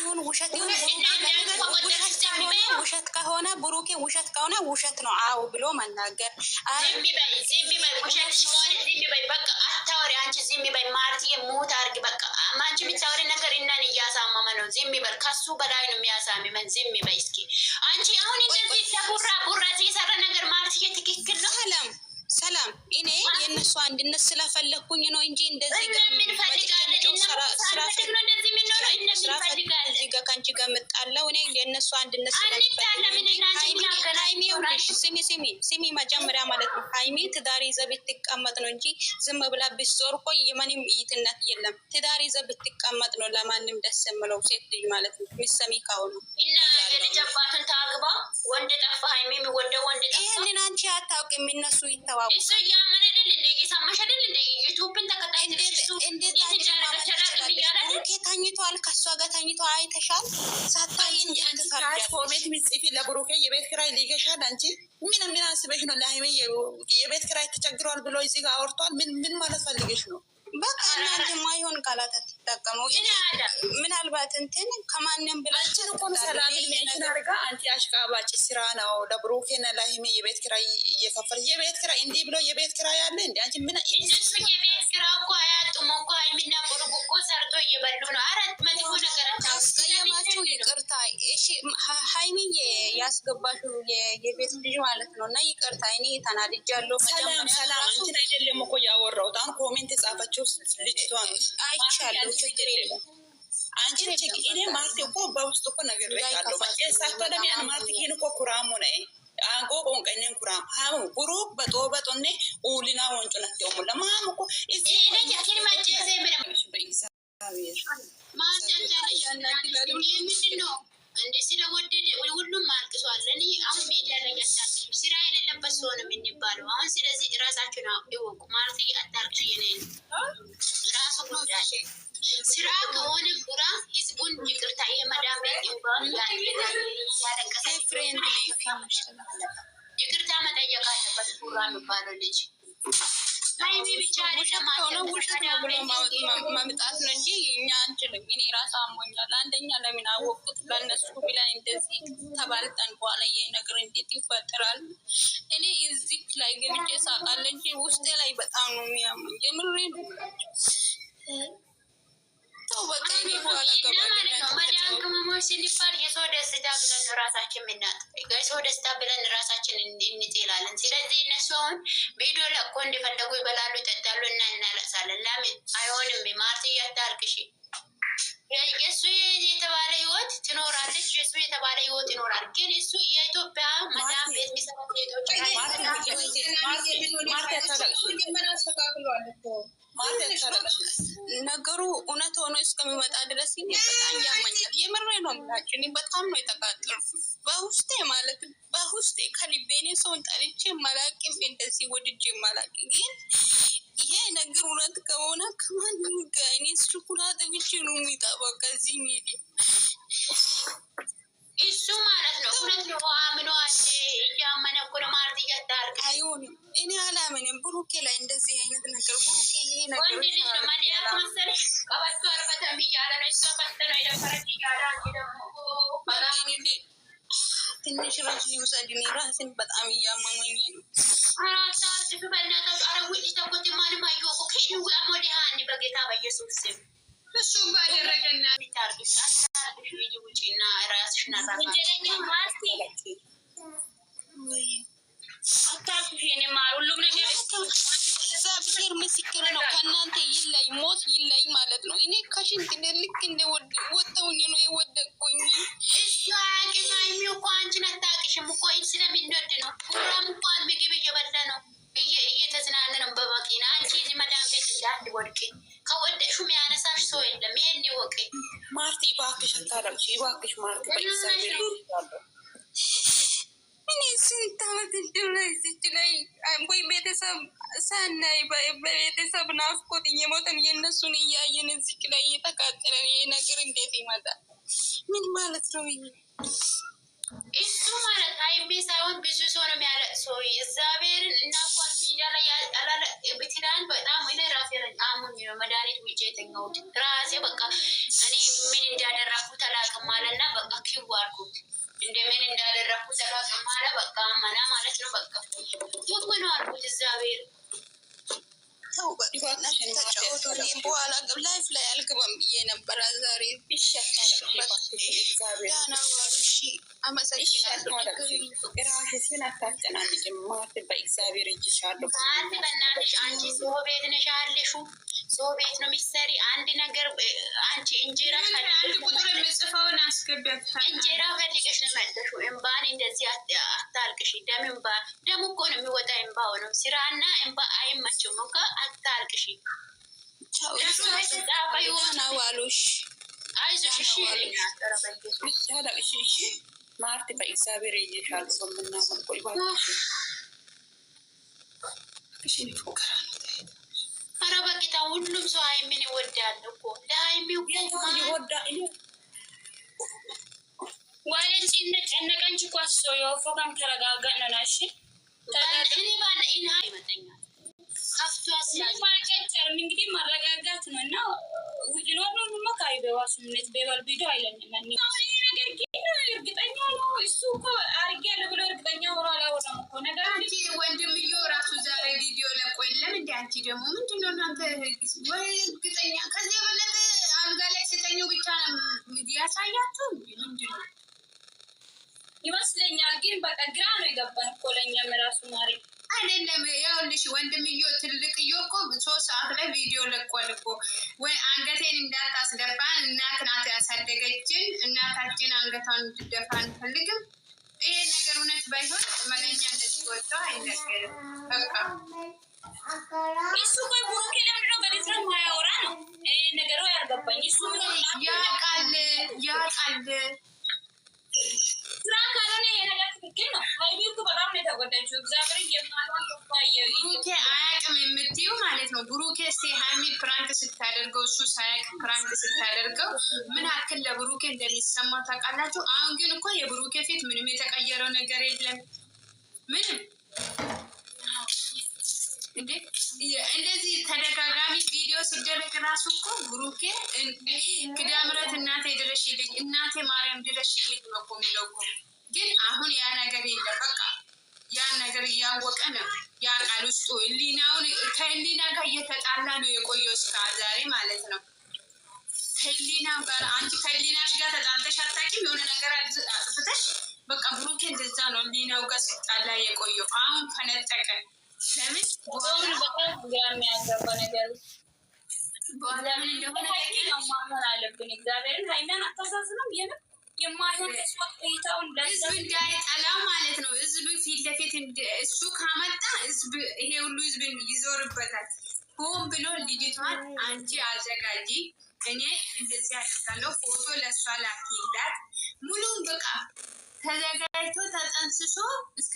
ይሁን ውሸት ይሁን ውሸት ከሆነ ብሩኬ ውሸት ከሆነ ውሸት ነው አዎ ብሎ መናገር። ዝም በይ ውሸት ሲሆን ዝም በይ በቃ አታወሪ አንቺ ዝም በይ ማለት የሞት አርግ በቃ አንቺ የምታወሪ ነገር እናን እያሳመመ ነው። ዝም በይ ከሱ በላይ ነው የሚያሳምመን። ዝም በይ እስኪ አንቺ አሁን እንደዚህ ቡራ ሲሰራ ነገር ማለት ትክክል ነው። ሰላም እኔ የነሱ አንድነት ስለፈለኩኝ ነው እንጂ እንደዚህ ጋር ምን ፈልጋለች እዚህ ጋር ከአንቺ ጋር መጣለው እኔ የነሱ አንድነት ስሚ መጀመሪያ ማለት ነው ሃይሚ ትዳር ይዘህ ብትቀመጥ ነው እንጂ ዝም ብላ ብትዞር እኮ የማንም እይትነት የለም። ትዳር ይዘህ ብትቀመጥ ነው ለማንም ደስ የምለው ሴት ልጅ ማለት ነው። ሚሰሚ ካሁኑ እና የልጅ አባትን ታግባ ወንድ ጠፋ ሃይሚ የሚወደው ወንድ ጠፋ። ይህንን አንቺ አታውቅም። እነሱ ይተዋወቁ እሱ እያመነ አይደል እንደ እየሰማሽ አይደል እንደ ዩቲዩብን ተከታይ እንዴት ተኝቷል ከሷ ጋር ተኝቶ አይተሻል። ሳታይ ኮሜንት ምጽፊ ለብሩኬ የቤት ኪራይ ሊገሻል። አንቺ ምን አስበሽ ነው? ለሃይሜ የቤት ኪራይ ተቸግሯል ብሎ እዚህ ጋር አወርቷል። ምን ማለት ፈልገሽ ነው? በቃ እናንተ ማይሆን ቃላት አትጠቀሙ። ምናልባት እንትን ከማንም ብላችን እኮ ሰላም ሜንሽን አድርጋ አንቺ አሽቃባጭ ስራ ነው ለብሩኬና ለሃይሜ የቤት ኪራይ እየከፈል የቤት ኪራይ እንዲህ ብሎ የቤት ኪራይ ያለ እንዲ አንቺ ምን እሱ የቤት ኪራይ እኮ አያጡም እኮ ሃይሚና ብሩክ እኮ ሰርቶ እየበሉ ነው። አራት መጥፎ ነገር አስቀየማችሁ ይቅርታ። እሺ ሃይሚ ያስገባሽው የቤት ልጅ ማለት ነው እና ይቅርታ እኔ ተናድጃለሁ። ሰላም አንቺን አይደለም እኮ ያወራሁት አሁን ኮሜንት ጻፈችው ልጅቷ ነው አይቻለሁ። ችግር የለም አንቺ እኔ ማርቴ እኮ በውስጥ እኮ ነገር ያለው ሳቶ ለሚያን ማርቴ ይሄን እኮ ኩራሙ ነው አንጎ ቆንቀኝን ኩራም ሃሙ ብሩክ በጦበጦኔ ኡሊና ወንጭነት ደሞ ለማም እኮ እዚህ ያኪን ማጨዘ ምንም ምንድነው እንደ ስለወደደ ሁሉም አልቅሷል። እኔ አሁን ሜዲያ ላይ ያታልቅሽ ስራ የሌለበት ሰው ነው የሚባለው አሁን። ስለዚህ ራሳችሁን እወቁ ማለት አታልቅሽ የኔን ራሱ ጉዳይ ስራ ከሆነ ቡራ ህዝቡን ይቅርታ የመዳም ቤት እንኳን ያለቀሰ ፍሬንድ ይቅርታ መጠየቅ አለበት ቡራ የሚባለው ልጅ። ሃይሚ ብቻ ማምጣት ነው እንጂ እኛ አንችልም። እኔ ራሱ አሞኛል። አንደኛ ለምን አወቁት ለእነሱ ብለን እንደዚህ ተባልጠን በኋላ ይሄ ነገር እንዴት ይፈጠራል? እኔ እዚህ ላይ ገብቼ ሳቃለ እንጂ ውስጤ ላይ በጣም ነው የሚያመኝ። የምሬን መዳን ቅመሞች ስንባል የሰው ደስታ ብለን ራሳችን የምናጥ የሰው ደስታ ብለን ራሳችን እንጥላለን። ስለዚህ እነሱ አሁን ቪዲዮ ለቆ እንደፈለጉ ይበላሉ ይጠጣሉ እና እናለቅሳለን። ለምን አይሆንም? ማርት እያታልቅሽ የእሱ የተባለ ህይወት ትኖራለች። የእሱ የተባለ ህይወት ይኖራል። ግን እሱ የኢትዮጵያ መዳን ቤት የሚሰሩ ሴቶች ነገሩ እውነት ሆኖ እስከሚመጣ ድረስ በጣም ያመኛል። የምሬ ነው የምላችሁ። እኔ በጣም ነው የተቃጠልኩት በውስጤ ማለት ነው። በውስጤ ከልቤኔ ሰውን ጠልቼ ማላቅም እንደዚህ ወድጄ ማላቅም። ግን ይሄ ነገር እውነት ከሆነ ከማንም ጋር እኔ ስኩላት ብቻ ነው የሚጠባው ከዚህ ሚዲያ እሱ ማለት ነው። እውነት ነው አምኖ እያመነ እኮ ነው ማለት እያዳርግ አይሆንም። እኔ አላምንም ብሩኬ ላይ እንደዚህ አይነት ነገር ብሩኬ ይሄ ነገር ወንድ ልጅ ነው ማዲያ መሰል ቀበቶ አልፈተም እያለ ነው እሷ ፈተነ የደፈረች እያለ ደግሞ ትንሽ ራሱ ይውሰድ። እኔ ራሴን በጣም እያመመኝ ነው። አራታ አጥፍ በእናታችሁ አረውጭ ተቆጥ ማንም አይወቁ ከይው አሞዲሃኒ በጌታ በኢየሱስ ስም እሱ ባደረገና ቢታርግሽ አታርግሽ ይውጪና ራስሽና ራሳችሁ ማስቲ አታርግሽ የኔ ማር ሁሉም ነገር እግዚአብሔር ምስክር ነው። ከእናንተ ይለይ ሞት ይለይ ማለት ነው። እኔ ከሽንት ልክ እንደ ወጣሁኝ ነው የወደቅኩኝ። እሱ አያውቅም። ሃይሚ እኮ አንቺን አታውቅሽም እኮ ስለሚንወድ ነው። ቡራም እንኳን ምግብ እየበላ ነው እየተዝናነ ነው በመኪና። አንቺ እዚህ መዳን ቤት እንዳትወድቂ ከወደቅሹ የሚያነሳሽ ሰው የለም። ይሄን ይወቅ ማርቲ። እባክሽ አታለቅሽ እባክሽ ማርቲ። እኔ ስንት ዓመት እንደላይ ዝች ላይ ወይ ቤተሰብ ሳናይ በቤተሰብ ናፍቆት እየሞተን የእነሱን እያየን እዚች ላይ እየተቃጠለን ይሄ ነገር እንዴት ይመጣል? ምን ማለት ነው ይሄ? እሱ ማለት ሃይሚ ሳይሆን ብዙ ሰው ነው የሚያለቅሰው። እግዚአብሔርን እና እንኳን ሚዲያ ላይ ያላለ ብትላን በጣም እኔ ራሴ አሙኝ ነው መድኃኒት ውጭ የተኛሁት ራሴ በቃ እኔ ምን እንዳደረኩት አላውቅም ራሽን አታጨናንቅም። በእግዚአብሔር እጅሻለሁ። በእናትሽ አንቺ ሰው ቤት ነሽ ያለሽው፣ ሰው ቤት ነው የሚሰሪ አንድ ነገር። አንቺ እንጀራ አንድ ቁጥር የምጽፈውን አስገቢያት። እንጀራ ፈልገሽ ነው የመጣሽው። እምባን እንደዚህ አታልቅሽ። ደም እኮ ነው የሚወጣ እምባው ነው። ስራና እምባ አይመችም እኮ። አታልቅሽ። አይዞሽ እሺ። ማርቲ በእግዚአብሔር ይይሻሉ። በምናምን ቆይ ኧረ በጌታ ሁሉም ሰው ሀይሚን ይወዳል እኮ። ለሀይሚ ይወዳል። ዋለች ጨነቀንች እኮ እሱ የወፎ ከም ተረጋጋን ነው። እሺ ይመጠኛል ከፍቶ ማጨርም እንግዲህ ማረጋጋት ነው እና ኖር ነው ሞ ካይበዋስነት ቤባል ቪዲዮ አይለንም። ይሄ ነገር ግን እርግጠኛ ነው እሱ እኮ አርጌያለሁ ብሎ እርግጠኛ ሆኖ አላወራም እኮ ነገር። አንቺ ወንድምዬው ራሱ ዛሬ ቪዲዮ ለቆ የለም እንደ አንቺ ደግሞ ምንድነው እናንተ ወይ እርግጠኛ ከዚህ የበለጠ አልጋ ላይ ስተኙ ብቻ ነው ያሳያችሁ ምንድነው ይመስለኛል። ግን በቃ ግራ ነው የገባን እኮ ለእኛም ራሱ ማሪ አይደለም። ያውልሽ ወንድምዬው ትልቅዬው እኮ 3 ሰዓት ላይ ቪዲዮ ለቋል እኮ። ወይ አንገቴን እንዳታስደፋን እናት ናት ያሳደገችን፣ እናታችን አንገቷን እንድትደፋ አንፈልግም። ይሄ ነገር እውነት ባይሆን መለኛ እንደዚህ ወጥተው አይነገርም። በቃ እሱ ቆይ ቡሩኬ ለምንድነው በድፍረት ማያወራ ነው? ይሄ ነገሩ ያልገባኝ እሱ ያውቃል ስራ ካልሆነ ይሄ ነገር ትክክል ነው። ሀይሚ እኮ በጣም ነው የተጎዳችው። እግዚአብሔር ብሩኬ አያውቅም የምትይው ማለት ነው። ብሩኬ ሀይሚ ፕራንክ ስታደርገው እሱ ሳያውቅ ፕራንክ ስታደርገው ምን ያክል ለብሩኬ እንደሚሰማው ታውቃላችሁ? አሁን ግን እኮ የብሩኬ ፊት ምንም የተቀየረው ነገር የለም። ምንም እንደዚህ ተደጋጋሚ ቪዲዮ ሲደረግ ራሱ እኮ ብሩኬ ክዳምረት እናቴ ድረሽልኝ፣ እናቴ ማርያም ድረሽልኝ ነው እኮ የሚለው እኮ። ግን አሁን ያ ነገር የለም። በቃ ያን ነገር እያወቀ ነው ያ ቃል ውስጡ ህሊናውን ከህሊና ጋር እየተጣላ ነው የቆየው እስከ ዛሬ ማለት ነው። ከህሊና ጋር አንቺ ከህሊናሽ ጋር ተጣልተሽ አታውቂም? የሆነ ነገር አጥፍተሽ በቃ ብሩኬ እንደዛ ነው ህሊናው ጋር ሲጣላ የቆየው። አሁን ከነጠቀ ለምን የሚያገባ ነገር በኋላ ምን እንደሆነ ማመን አለብን። እግዚአብሔርን ሀይሚያን አታሳዝንም? የምን የማይሆን ተስፋት ሁኔታውን ህዝብ እንዳይጠላው ማለት ነው። ህዝብ ፊት ለፊት እሱ ካመጣ ህዝብ ይሄ ሁሉ ህዝብ ይዞርበታል። ሆን ብሎ ልጅቷን አንቺ አዘጋጂ፣ እኔ እንደዚህ አደርጋለሁ፣ ፎቶ ለእሷ ላኪላት፣ ሙሉን በቃ ተዘጋጅቶ ተጠንስሶ እስከ